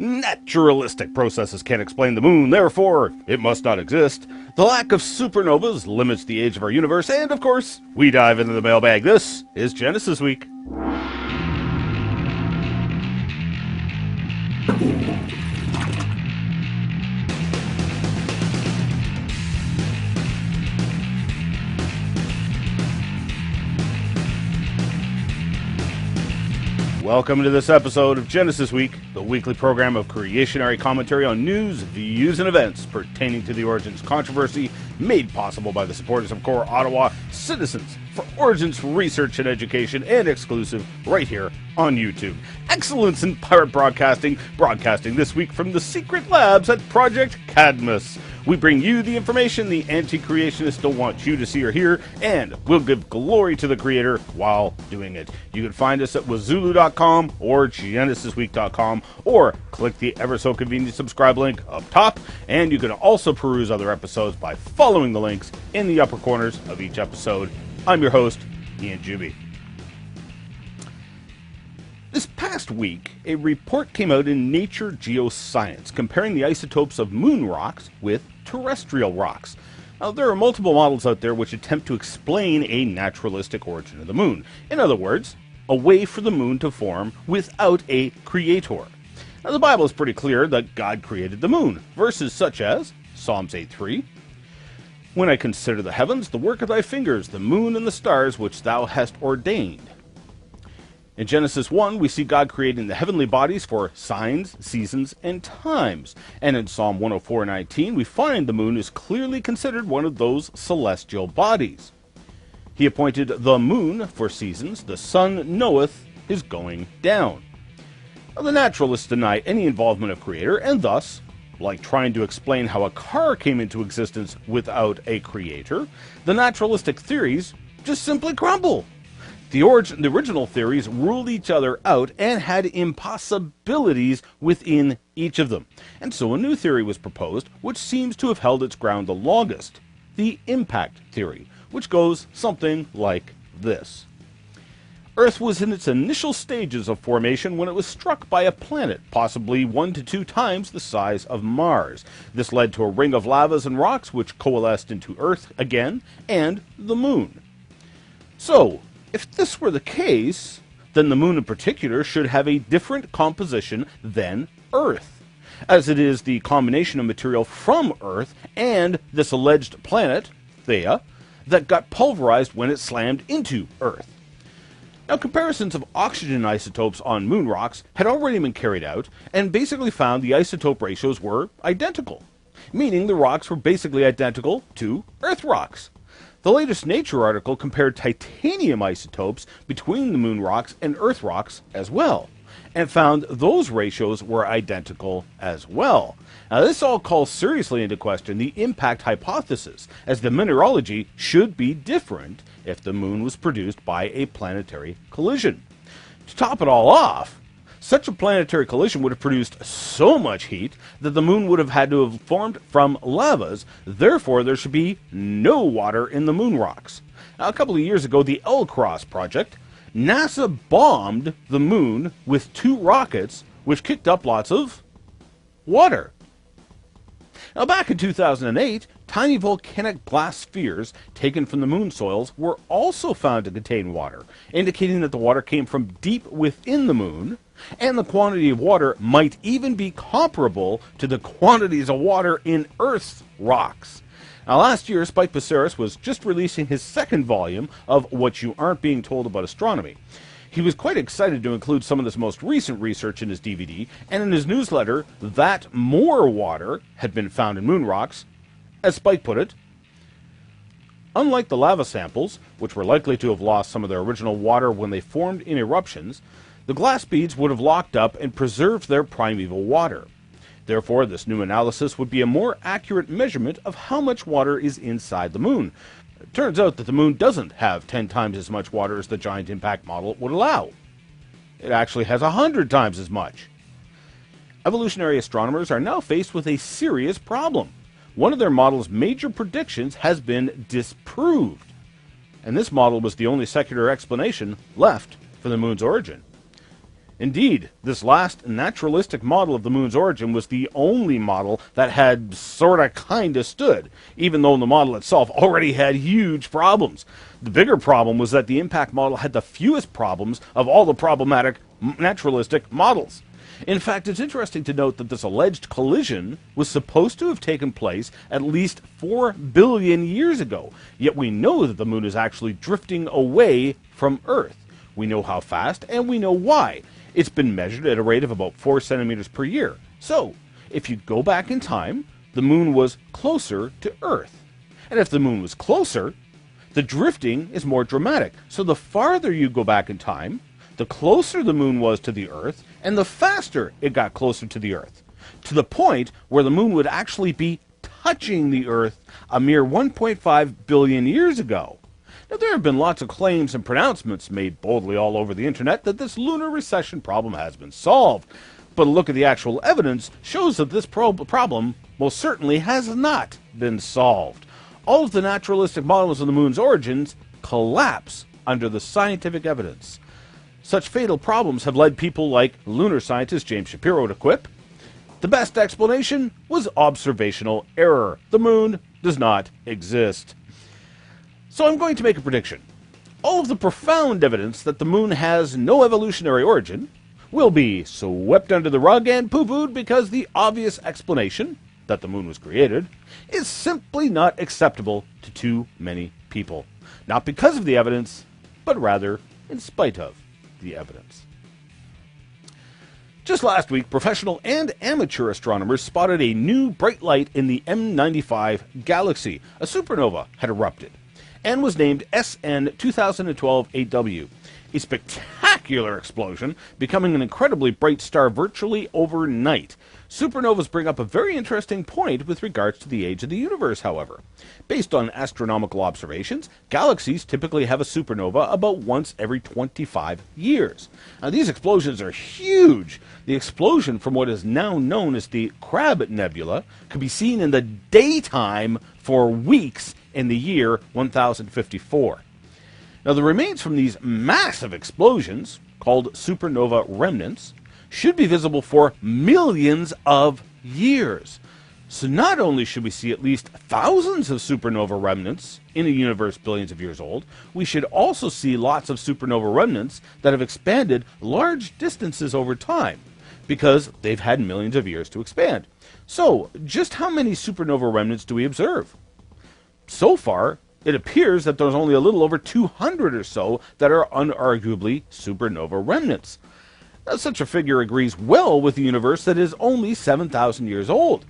Naturalistic processes can't explain the moon, therefore it must not exist. The lack of supernovas limits the age of our universe, and of course, we dive into the mailbag. This is Genesis Week. Welcome to this episode of Genesis Week, the weekly program of creationary commentary on news, views, and events pertaining to the Origins controversy, made possible by the supporters of Core Ottawa, citizens for Origins research and education, and exclusive right here on YouTube. Excellence in pirate broadcasting this week from the secret labs at Project Cadmus. We bring you the information the anti-creationists don't want you to see or hear, and we'll give glory to the creator while doing it. You can find us at Wazooloo.com or GenesisWeek.com, or click the ever so convenient subscribe link up top, and you can also peruse other episodes by following the links in the upper corners of each episode. I'm your host, Ian Juby. This past week, a report came out in Nature Geoscience comparing the isotopes of moon rocks with terrestrial rocks. Now, there are multiple models out there which attempt to explain a naturalistic origin of the moon. In other words, a way for the moon to form without a creator. Now, the Bible is pretty clear that God created the moon. Verses such as Psalms 8:3, "When I consider the heavens, the work of thy fingers, the moon and the stars which thou hast ordained." In Genesis 1, we see God creating the heavenly bodies for signs, seasons, and times. And in Psalm 104:19, we find the moon is clearly considered one of those celestial bodies. He appointed the moon for seasons, the sun knoweth his going down. Now, the naturalists deny any involvement of Creator, and thus, like trying to explain how a car came into existence without a creator, the naturalistic theories just simply crumble. The original theories ruled each other out and had impossibilities within each of them. And so a new theory was proposed, which seems to have held its ground the longest. The impact theory, which goes something like this. Earth was in its initial stages of formation when it was struck by a planet, possibly 1 to 2 times the size of Mars. This led to a ring of lavas and rocks which coalesced into Earth again, and the moon. So, if this were the case, then the moon in particular should have a different composition than Earth, as it is the combination of material from Earth and this alleged planet, Theia, that got pulverized when it slammed into Earth. Now, comparisons of oxygen isotopes on moon rocks had already been carried out, and basically found the isotope ratios were identical, meaning the rocks were basically identical to Earth rocks. The latest Nature article compared titanium isotopes between the moon rocks and Earth rocks as well, and found those ratios were identical as well. Now, this all calls seriously into question the impact hypothesis, as the mineralogy should be different if the moon was produced by a planetary collision. To top it all off, such a planetary collision would have produced so much heat that the moon would have had to have formed from lavas. Therefore, there should be no water in the moon rocks. Now, a couple of years ago, the L-Cross project, NASA bombed the moon with 2 rockets, which kicked up lots of water. Now, back in 2008, tiny volcanic glass spheres taken from the moon soils were also found to contain water, indicating that the water came from deep within the moon, and the quantity of water might even be comparable to the quantities of water in Earth's rocks. Now, last year, Spike Pissaris was just releasing his 2nd volume of What You Aren't Being Told About Astronomy. He was quite excited to include some of this most recent research in his DVD, and in his newsletter, that more water had been found in moon rocks. As Spike put it, unlike the lava samples, which were likely to have lost some of their original water when they formed in eruptions, the glass beads would have locked up and preserved their primeval water. Therefore, this new analysis would be a more accurate measurement of how much water is inside the moon. It turns out that the moon doesn't have 10 times as much water as the giant impact model would allow. It actually has 100 times as much. Evolutionary astronomers are now faced with a serious problem. One of their model's major predictions has been disproved, and this model was the only secular explanation left for the moon's origin. Indeed, this last naturalistic model of the moon's origin was the only model that had sorta kinda stood, even though the model itself already had huge problems. The bigger problem was that the impact model had the fewest problems of all the problematic naturalistic models. In fact, it's interesting to note that this alleged collision was supposed to have taken place at least 4 billion years ago, yet we know that the moon is actually drifting away from Earth. We know how fast, and we know why. It's been measured at a rate of about 4 centimeters per year. So, if you go back in time, the moon was closer to Earth. And if the moon was closer, the drifting is more dramatic. So the farther you go back in time, the closer the moon was to the Earth, and the faster it got closer to the Earth, to the point where the moon would actually be touching the Earth a mere 1.5 billion years ago. Now, there have been lots of claims and pronouncements made boldly all over the internet that this lunar recession problem has been solved. But a look at the actual evidence shows that this problem most certainly has not been solved. All of the naturalistic models of the moon's origins collapse under the scientific evidence. Such fatal problems have led people like lunar scientist James Shapiro to quip, "The best explanation was observational error. The moon does not exist." So I'm going to make a prediction. All of the profound evidence that the moon has no evolutionary origin will be swept under the rug and poo-pooed because the obvious explanation, that the moon was created, is simply not acceptable to too many people. Not because of the evidence, but rather in spite of the evidence. Just last week, professional and amateur astronomers spotted a new bright light in the M95 galaxy. A supernova had erupted and was named SN 2012 8W. A spectacular explosion, becoming an incredibly bright star virtually overnight. Supernovas bring up a very interesting point with regards to the age of the universe, however. Based on astronomical observations, galaxies typically have a supernova about once every 25 years. Now, these explosions are huge. The explosion from what is now known as the Crab Nebula could be seen in the daytime for weeks in the year 1054. Now, the remains from these massive explosions, called supernova remnants, should be visible for millions of years. So not only should we see at least thousands of supernova remnants in a universe billions of years old, we should also see lots of supernova remnants that have expanded large distances over time, because they've had millions of years to expand. So, just how many supernova remnants do we observe? So far, it appears that there's only a little over 200 or so that are unarguably supernova remnants. Now, such a figure agrees well with the universe that is only 7,000 years old.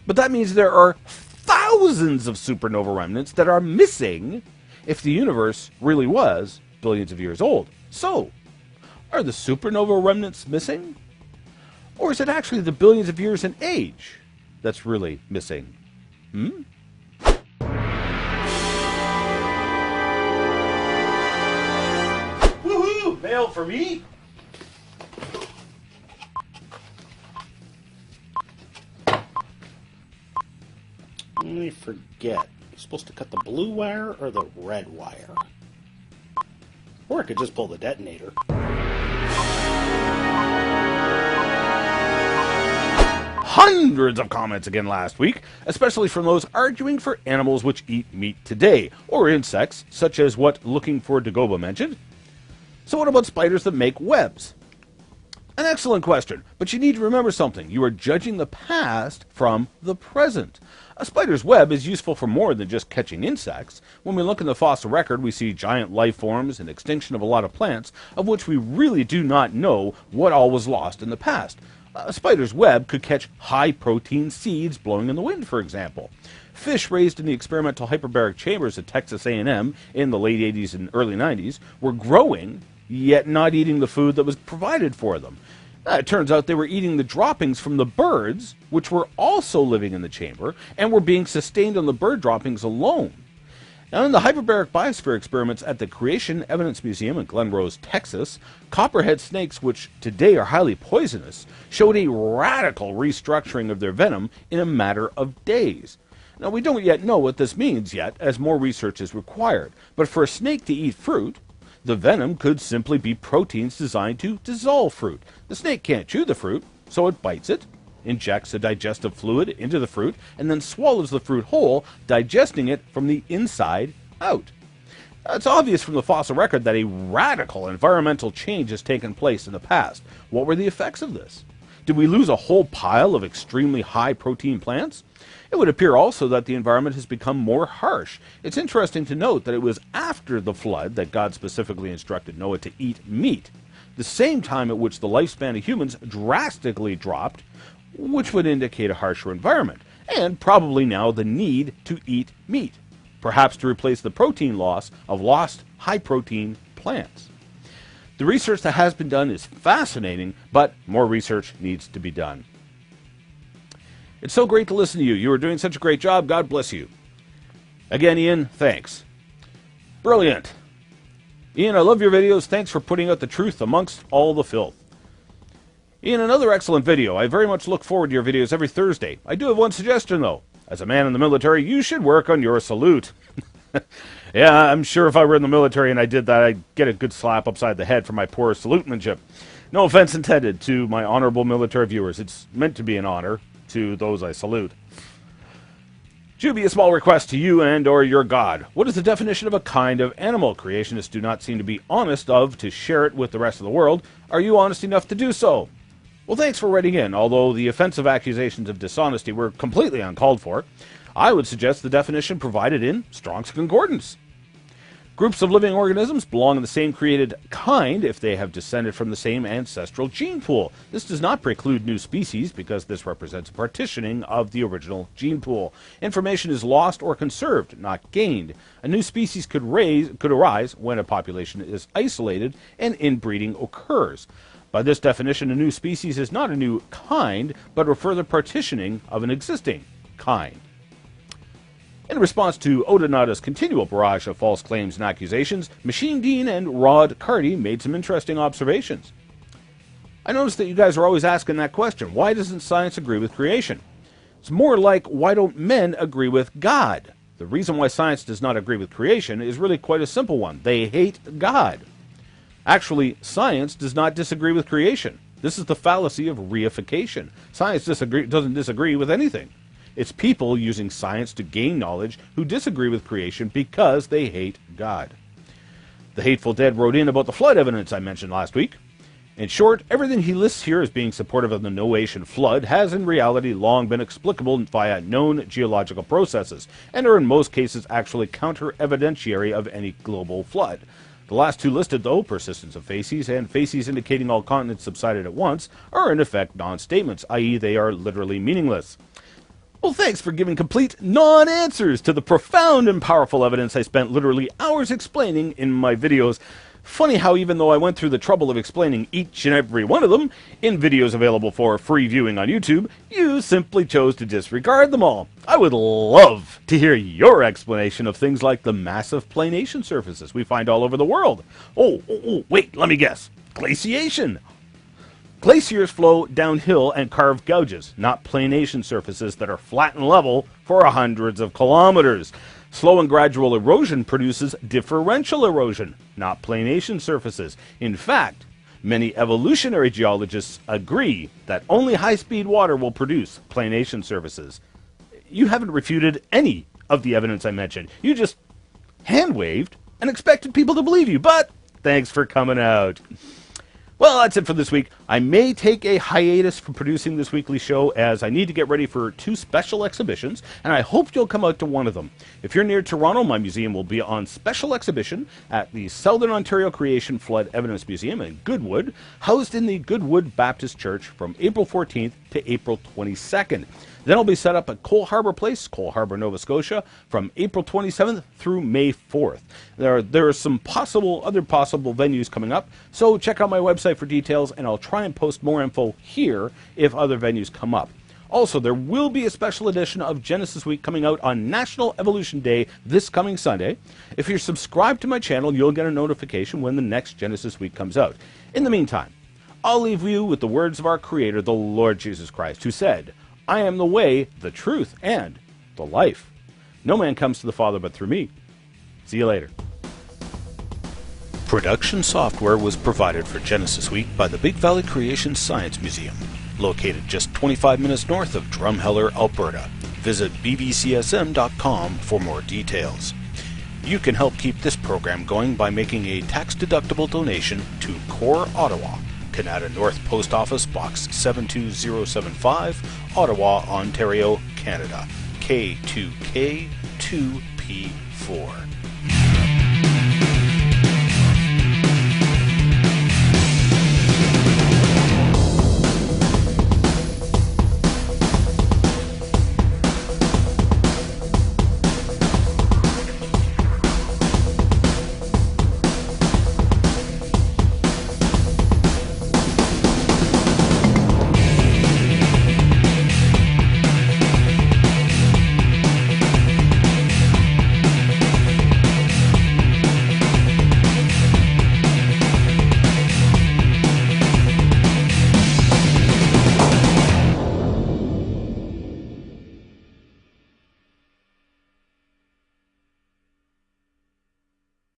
But that means there are thousands of supernova remnants that are missing if the universe really was billions of years old. So, are the supernova remnants missing? Or is it actually the billions of years in age that's really missing? Woohoo! Mail for me? I forget. You're supposed to cut the blue wire or the red wire? Or I could just pull the detonator. Hundreds of comments again last week, especially from those arguing for animals which eat meat today, or insects, such as what Looking for Dagoba mentioned. So what about spiders that make webs? An excellent question, but you need to remember something. You are judging the past from the present. A spider's web is useful for more than just catching insects. When we look in the fossil record, we see giant life forms and extinction of a lot of plants, of which we really do not know what all was lost in the past. A spider's web could catch high-protein seeds blowing in the wind, for example. Fish raised in the experimental hyperbaric chambers at Texas A&M in the late 80s and early 90s were growing, yet not eating the food that was provided for them. It turns out they were eating the droppings from the birds, which were also living in the chamber, and were being sustained on the bird droppings alone. Now, in the hyperbaric biosphere experiments at the Creation Evidence Museum in Glen Rose, Texas, copperhead snakes, which today are highly poisonous, showed a radical restructuring of their venom in a matter of days. Now, we don't yet know what this means yet, as more research is required, but for a snake to eat fruit, The venom could simply be proteins designed to dissolve fruit. The snake can't chew the fruit, so it bites it, injects a digestive fluid into the fruit, and then swallows the fruit whole, digesting it from the inside out. It's obvious from the fossil record that a radical environmental change has taken place in the past. What were the effects of this? Did we lose a whole pile of extremely high-protein plants? It would appear also that the environment has become more harsh. It's interesting to note that it was after the flood that God specifically instructed Noah to eat meat, the same time at which the lifespan of humans drastically dropped, which would indicate a harsher environment, and probably now the need to eat meat, perhaps to replace the protein loss of lost high-protein plants. The research that has been done is fascinating, but more research needs to be done. It's so great to listen to you. You are doing such a great job. God bless you. Again, Ian, thanks. Brilliant. Ian, I love your videos. Thanks for putting out the truth amongst all the filth. Ian, another excellent video. I very much look forward to your videos every Thursday. I do have one suggestion, though. As a man in the military, you should work on your salute. Yeah, I'm sure if I were in the military and I did that, I'd get a good slap upside the head for my poor salutemanship. No offense intended to my honorable military viewers. It's meant to be an honor to those I salute. Juby, a small request to you and or your God. What is the definition of a kind of animal? Creationists do not seem to be honest to share it with the rest of the world. Are you honest enough to do so? Well, thanks for writing in. Although the offensive accusations of dishonesty were completely uncalled for, I would suggest the definition provided in Strong's Concordance. Groups of living organisms belong in the same created kind if they have descended from the same ancestral gene pool. This does not preclude new species because this represents a partitioning of the original gene pool. Information is lost or conserved, not gained. A new species could arise when a population is isolated and inbreeding occurs. By this definition, a new species is not a new kind, but a further partitioning of an existing kind. In response to Odonata's continual barrage of false claims and accusations, Machine Dean and Rod Carty made some interesting observations. I noticed that you guys are always asking that question. Why doesn't science agree with creation? It's more like, why don't men agree with God? The reason why science does not agree with creation is really quite a simple one. They hate God. Actually, science does not disagree with creation. This is the fallacy of reification. Science doesn't disagree with anything. It's people using science to gain knowledge who disagree with creation because they hate God. The Hateful Dead wrote in about the flood evidence I mentioned last week. In short, everything he lists here as being supportive of the Noachian flood has in reality long been explicable via known geological processes, and are in most cases actually counter-evidentiary of any global flood. The last two listed, though, persistence of facies and facies indicating all continents subsided at once, are in effect non-statements, i.e. they are literally meaningless. Well, thanks for giving complete non-answers to the profound and powerful evidence I spent literally hours explaining in my videos. Funny how even though I went through the trouble of explaining each and every one of them in videos available for free viewing on YouTube, you simply chose to disregard them all. I would love to hear your explanation of things like the massive planation surfaces we find all over the world. Wait, let me guess. Glaciation. Glaciers flow downhill and carve gouges, not planation surfaces that are flat and level for hundreds of kilometers. Slow and gradual erosion produces differential erosion, not planation surfaces. In fact, many evolutionary geologists agree that only high-speed water will produce planation surfaces. You haven't refuted any of the evidence I mentioned. You just hand-waved and expected people to believe you, but thanks for coming out. Well, that's it for this week. I may take a hiatus from producing this weekly show as I need to get ready for 2 special exhibitions, and I hope you'll come out to one of them. If you're near Toronto, my museum will be on special exhibition at the Southern Ontario Creation Flood Evidence Museum in Goodwood, housed in the Goodwood Baptist Church from April 14th to April 22nd. Then I'll be set up at Cole Harbour Place, Cole Harbour, Nova Scotia, from April 27th through May 4th. There are some other possible venues coming up, so check out my website for details, and I'll try and post more info here if other venues come up. Also, there will be a special edition of Genesis Week coming out on National Evolution Day this coming Sunday. If you're subscribed to my channel, you'll get a notification when the next Genesis Week comes out. In the meantime, I'll leave you with the words of our Creator, the Lord Jesus Christ, who said, I am the way, the truth, and the life. No man comes to the Father but through me. See you later. Production software was provided for Genesis Week by the Big Valley Creation Science Museum, located just 25 minutes north of Drumheller, Alberta. Visit bbcsm.com for more details. You can help keep this program going by making a tax-deductible donation to Core Ottawa, Canada North Post Office Box 72075, Ottawa, Ontario, Canada, K2K2P4.